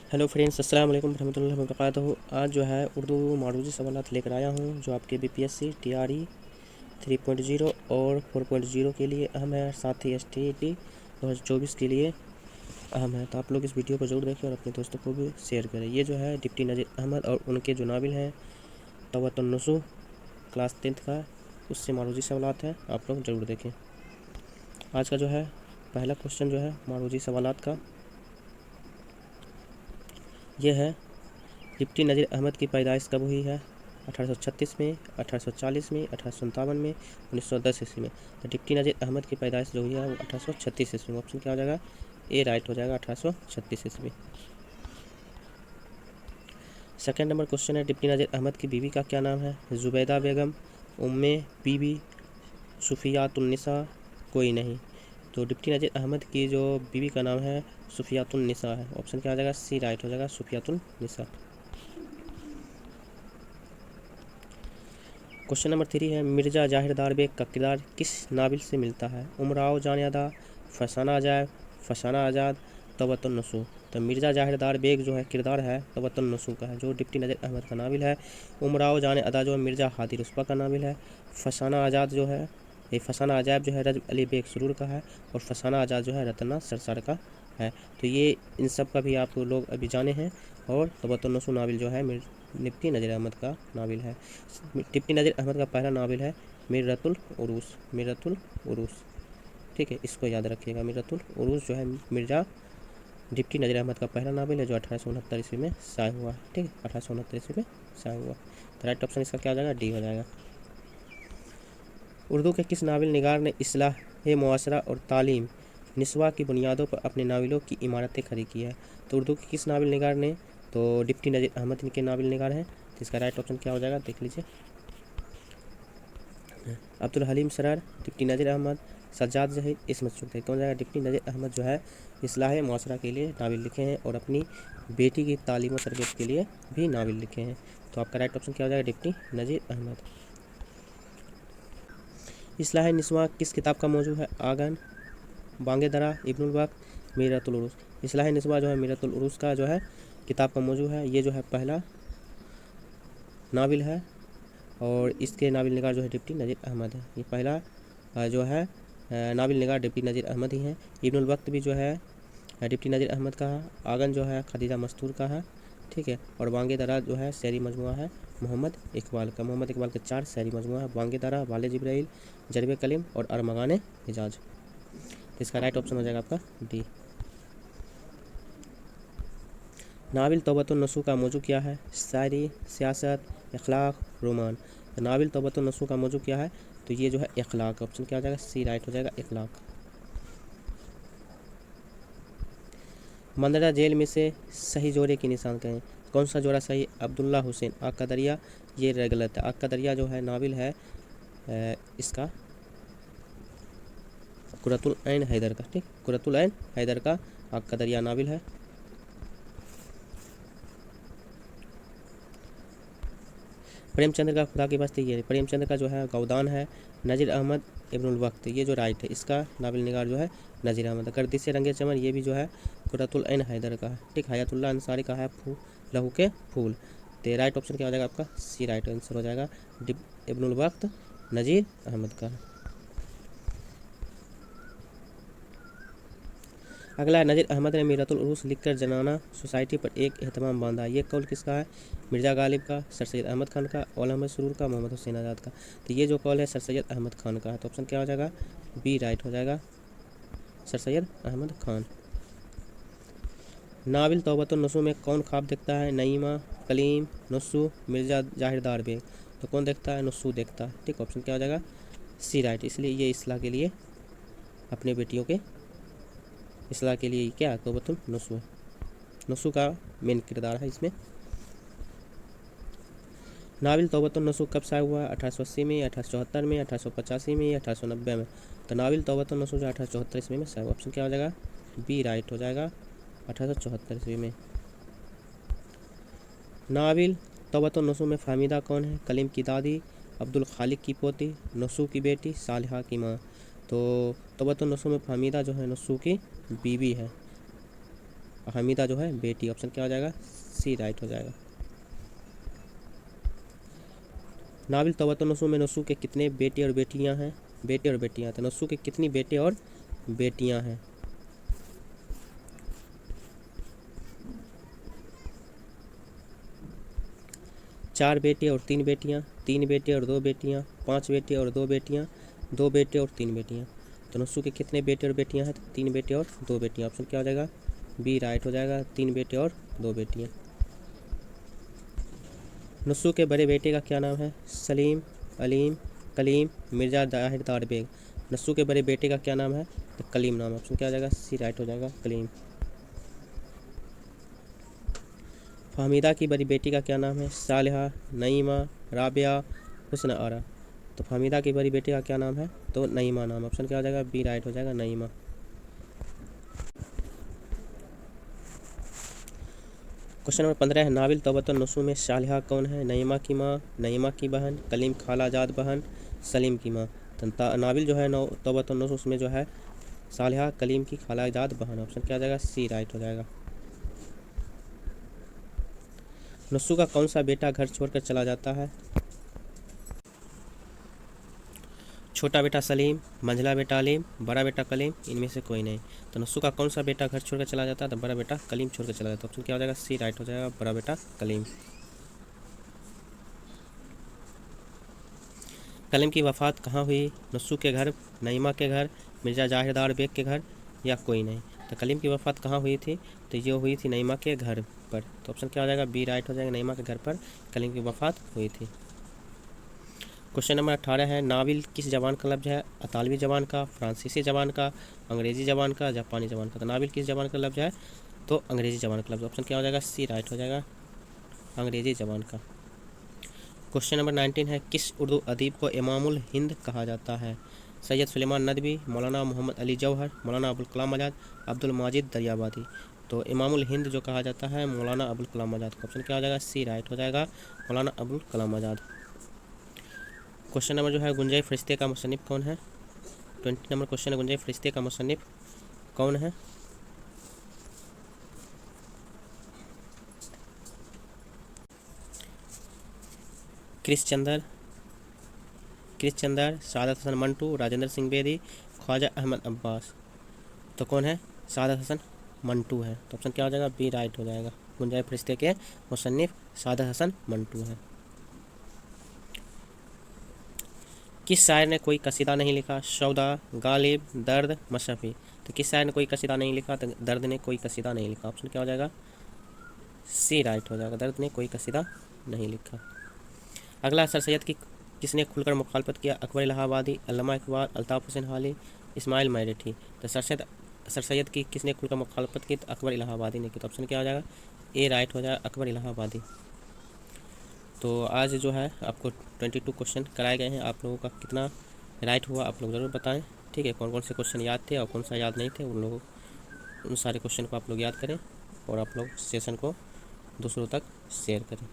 Hello friends, अस्सलाम वालेकुम रहमतुल्लाहि व बरकातहू। आज जो है उर्दू मारूजी सवालात लेकर आया हूँ जो आपके बीपीएससी टीआरई 3.0 और 4.0 के लिए अहम है, साथ ही एसटीईटी 2024 के लिए अहम है। तो आप लोग इस वीडियो को ज़रूर देखें और अपने दोस्तों को भी शेयर करें। ये जो है डिप्टी नज़ीर अहमद और उनके जो नाविल हैं तौबतुन नसूह क्लास 10th का, उससे मारूजी सवालात हैं, आप लोग ज़रूर देखें। आज का जो है पहला क्वेश्चन जो है मारूजी सवालात का ये है, डिप्टी नज़ीर अहमद की पैदाइश कब हुई है? 1836 में, 1840 में, 1857 में, 1910 ईस्वी में। तो डिप्टी नज़ीर अहमद की पैदाइश जो हुई है वो 1836 ईस्वी में। ऑप्शन क्या हो जाएगा? ए राइट हो जाएगा, 1836 ईस्वी। सेकेंड नंबर क्वेश्चन है, डिप्टी नज़ीर अहमद की बीवी का क्या नाम है? जुबैदा बेगम, उम्मे बीबी, सुफियातुन्निसा, कोई नहीं। तो डिप्टी नज़ीर अहमद की जो बीवी का नाम है सुफियातुन्निसा है। ऑप्शन क्या हो जाएगा? सी राइट हो जाएगा, सुफियातुन्निसा। क्वेश्चन नंबर 3 है, मिर्ज़ा जाहिरदार बेग का किरदार किस नाविल से मिलता है? उमराव जान अदा, फसाना अजायब, फसाना आज़ाद, तौबतुन नसूह। तो मिर्ज़ा जाहिरदार बेग जो है किरदार है तौबतुन नसूह का है, जो डिप्टी नज़ीर अहमद का नाविल है। उमराव जान अदा जो है मिर्ज़ा हादी रुस्वा का नाविल है। फसाना आज़ाद जो है, ये फसाना अजायब जो है रजब अली बेग सुरूर का है। और फसाना आज़ाद जो है रतना सरसार का है। तो ये इन सब का भी आप लोग अभी जाने हैं। और तौबतुन नसूह नाविल जो है डिप्टी नज़ीर अहमद का नाविल है। डिप्टी नज़ीर अहमद का पहला नाविल है मिर्रतुल उरूस, मिर्रतुल उरूस। ठीक है, इसको याद रखिएगा। मिर्रतुल उरूस जो है मिर्ज़ा डिप्टी नज़ीर अहमद का पहला नाविल है जो 1869 ईस्वी में शाया हुआ है। ठीक है, 1869 ईस्वी में शाया हुआ। तो राइट ऑप्शन इसका क्या हो जाएगा? डी हो जाएगा। उर्दू के किस नाविल निगार ने इस्लाह मुआशरा और तालीम निस्वा की बुनियादों पर अपने नाविलों की इमारतें खड़ी की है? तो उर्दू के किस नाविल निगार ने? तो डिप्टी नज़ीर अहमद इनके नाविल निगार हैं। तो इसका राइट ऑप्शन क्या हो जाएगा? देख लीजिए। अब्दुल हलीम सरार, डिप्टी नज़ीर अहमद, सज्जाद जहीद, इसमत चुगताई। कौन जाएगा? डिप्टी नज़ीर अहमद जो है इस्लाह मुआशरा के लिए नाविल लिखे हैं और अपनी बेटी की तालीम और तरबियत के लिए भी नाविल लिखे हैं। तो आपका राइट ऑप्शन क्या हो जाएगा? डिप्टी नज़ीर अहमद। इस्लाह निस्वा किस किताब का मौजू है? आगन, बांगे दरा, इब्नुल वक्त, मीरतुल उरूस। इस्लाह निस्वा जो है मीरतुल उरूस का जो है किताब का मौजू है। ये जो है पहला नाविल है और इसके नाविल निगार जो है डिप्टी नज़ीर अहमद है। ये पहला जो है नाविल निगार डिप्टी नज़ीर अहमद ही हैं। इब्नुल वक्त भी जो है डिप्टी नज़ीर अहमद का है। आगन जो है खदीजा मस्तूर का है। ठीक है, और बांगे दरा जो है शायरी मजमुआ है मोहम्मद इकबाल का। मोहम्मद इकबाल के 4 शायरी मजमुआ है, बांगे दरा, वाले जिब्राइल, जरबे कलीम और अरमगान हिजाज। तो इसका राइट ऑप्शन हो जाएगा आपका डी। नाविल तौबतुन नसूह का मौजू क्या है? शायरी, सियासत, अखलाक, रोमान। तो नाविल तौबतुन नसूह का मौजू क्या है? तो ये जो है अखलाक। ऑप्शन क्या हो जाएगा? सी राइट हो जाएगा, अखलाक। मंदरा जेल में से सही जोड़े की निशान कहें। कौन सा जोड़ा सही? अब्दुल्ला हुसैन, आग का दरिया, ये गलत है। आग का दरिया जो है नाविल है इसका कुरतुल ऐन हैदर का। ठीक, कुरतुल ऐन हैदर का आग का दरिया नाविल है। प्रेमचंद्र का खुदा की बस्ती, ये प्रेमचंद्र का जो है गौदान है। नज़ीर अहमद इब्नुल वक्त, ये जो राइट है इसका नाविल निगार जो है नज़ीर अहमद। गर्दिश रंगे चमन, ये भी जो है कुरतुल ऐन हैदर का है। ठीक, हयातुल्लाह अंसारी का है लहू के फूल। तो राइट ऑप्शन क्या हो जाएगा आपका? सी राइट आंसर हो जाएगा, इब्नुल वक्त नज़ीर अहमद का। अगला है, नज़ीर अहमद ने मीरतुल उरूस लिखकर जनाना सोसाइटी पर एक एहतमाम बांधा। ये कौल किसका है? मिर्ज़ा गालिब का, सर सैयद अहमद खान का, औल अहमद सुरूर का, मोहम्मद हुसैन आज़ाद का। तो ये जो कौल है सर सैयद अहमद खान का है। तो ऑप्शन क्या हो जाएगा? बी राइट हो जाएगा, सर सैयद अहमद खान। नाविल तौबतुन नसूह में कौन ख्वाब देखता है? नईमा, कलीम, नसूह, मिर्ज़ा जाहिरदार बेग। तो कौन देखता है? नसूह देखता है। ठीक, ऑप्शन क्या हो जाएगा? सी राइट। इसलिए ये इस्लाह के लिए अपने बेटियों के इस्लाह के लिए क्या है? तौबतुन नसूह, नसूह का मेन किरदार है इसमें। नाविल तौबतुन नसूह कब शाया हुआ है? 1880 में, 1874 में, 1885 में, 1890 में। तो नाविल तौबतुन नसूह जो 1874 ईस्वी में शाया हुआ। ऑप्शन क्या हो जाएगा? बी राइट हो जाएगा, 1874 ईस्वी में। नाविल तौबतुन नसूह में फाहमीदा कौन है? कलीम की दादी, अब्दुल खालिक की पोती, नसूह की बेटी, सालिहा की माँ। तो तौबतुन नसूह में फाहमीदा जो है नसूह की बीवी है। हमीदा जो है बेटी, ऑप्शन क्या हो जाएगा, सी राइट हो जाएगा। नाबिल तौबत नसू में नसू के कितने बेटे और बेटियां हैं, बेटे और बेटियां, तो नसू के कितनी बेटे और बेटियां हैं। चार बेटे और तीन बेटियां, तीन बेटे और दो बेटियां, पांच बेटे और दो बेटियां, दो बेटे और तीन बेटियां, तो नसू के कितने बेटे और बेटियां हैं, तो तीन बेटे और दो बेटियां, ऑप्शन क्या हो जाएगा, बी राइट हो जाएगा, तीन बेटे और दो बेटियां। नस्सू के बड़े बेटे का क्या नाम है, सलीम, अलीम, कलीम, मिर्ज़ा जाहिरदार बेग। नस्सू के बड़े बेटे का क्या नाम है, तो कलीम नाम, ऑप्शन क्या हो जाएगा, सी राइट हो जाएगा, कलीम। फहमीदा की बड़ी बेटी का क्या नाम है, सालिहा, नईमा, राबिया, हुस्न आरा, तो फहमीदा की बड़ी बेटी का क्या नाम है, तो नईमा नाम, ऑप्शन क्या हो जाएगा, बी राइट हो जाएगा, नईमा। क्वेश्चन नंबर 15 है, नाबिल तौबतुन नसू में सालिहा कौन है, नईमा की माँ, नईमा की बहन, कलीम खालाजाद बहन, सलीम की माँ। तो नाबिल जो है तौबतुन नसू उसमें जो है सालिहा कलीम की खालाजाद बहन, ऑप्शन क्या हो जाएगा, सी राइट हो जाएगा। नस्सू का कौन सा बेटा घर छोड़कर चला जाता है, छोटा बेटा सलीम, मंझला बेटा अलीम, बड़ा बेटा कलीम, इनमें से कोई नहीं। तो नस्सू का कौन सा बेटा घर छोड़कर चला जाता है, तो बड़ा बेटा कलीम छोड़कर चला जाता है, ऑप्शन क्या हो जाएगा, सी राइट हो जाएगा, बड़ा बेटा कलीम। कलीम की वफ़ात कहाँ हुई, नस्सू के घर, नईमा के घर, मिर्ज़ा जाहिरदार बेग के घर, या कोई नहीं। तो कलीम की वफ़ात कहाँ हुई थी, तो ये हुई थी नईमा के घर पर, तो ऑप्शन क्या हो जाएगा, बी राइट हो जाएगा, नईमा के घर पर कलीम की वफ़ात हुई थी। क्वेश्चन नंबर 18 है, नाविल किस जबान का लफ्ज़ है, अतालवी जबान का, फ्रांसीसी जबान का, अंग्रेज़ी जबान का, जापानी जबान का। तो नाविल किस जबान का लफ्ज़ है, तो अंग्रेज़ी जबान का लफ्ज़, ऑप्शन क्या हो जाएगा, सी राइट हो जाएगा, अंग्रेज़ी जबान का। क्वेश्चन नंबर 19 है, किस उर्दू अदीब को इमामुल हिंद कहा जाता है, सैयद सुलेमान नदवी, मौलाना मोहम्मद अली जौहर, मौलाना अबुल कलाम आज़ाद, अब्दुल माजिद दरियाबादी। तो इमामुल हिंद जो कहा जाता है मौलाना अबुल कलाम आज़ाद, ऑप्शन क्या हो जाएगा, सी राइट हो जाएगा, मौलाना अबुल कलाम आज़ाद। क्वेश्चन नंबर जो है, गुंजय फरिश्ते का मुसन्निफ कौन है, 20 नंबर क्वेश्चन है, गुंजय फरिश्ते का मुसन्निफ कौन है। क्रिश्चंदर, सादत हसन मंटू, राजेंद्र सिंह बेदी, ख्वाजा अहमद अब्बास। तो कौन है, सादत हसन मंटू है, तो ऑप्शन क्या हो जाएगा, बी राइट हो जाएगा, गुंजय फरिश्ते के मुसन्निफ सादत हसन मंटू है। किस शायर ने कोई कसीदा नहीं लिखा, सौदा, गालिब, दर्द, मशरफ़ी। तो किस शायर ने कोई कसीदा नहीं लिखा, तो दर्द ने कोई कसीदा नहीं लिखा, ऑप्शन क्या हो जाएगा, सी राइट हो जाएगा, दर्द ने कोई कसीदा नहीं लिखा। अगला, सर सैयद की किसने खुलकर मुखालफत किया, अकबर इलाहाबादी, अल्लामा इकबाल, अल्ताफ़ हुसैन हाली, इस्माइल मैरेठी। तो सर सैयद की किसने खुलकर मुखालफत की, तो अकबर इलाहाबादी ने की, तो ऑप्शन क्या हो जाएगा, ए राइट हो जाएगा, अकबर इलाहाबादी। तो आज जो है आपको 22 क्वेश्चन कराए गए हैं, आप लोगों का कितना राइट हुआ आप लोग ज़रूर बताएं, ठीक है, कौन कौन से क्वेश्चन याद थे और कौन सा याद नहीं थे, उन सारे क्वेश्चन को आप लोग याद करें और आप लोग सेशन को दूसरों तक शेयर करें।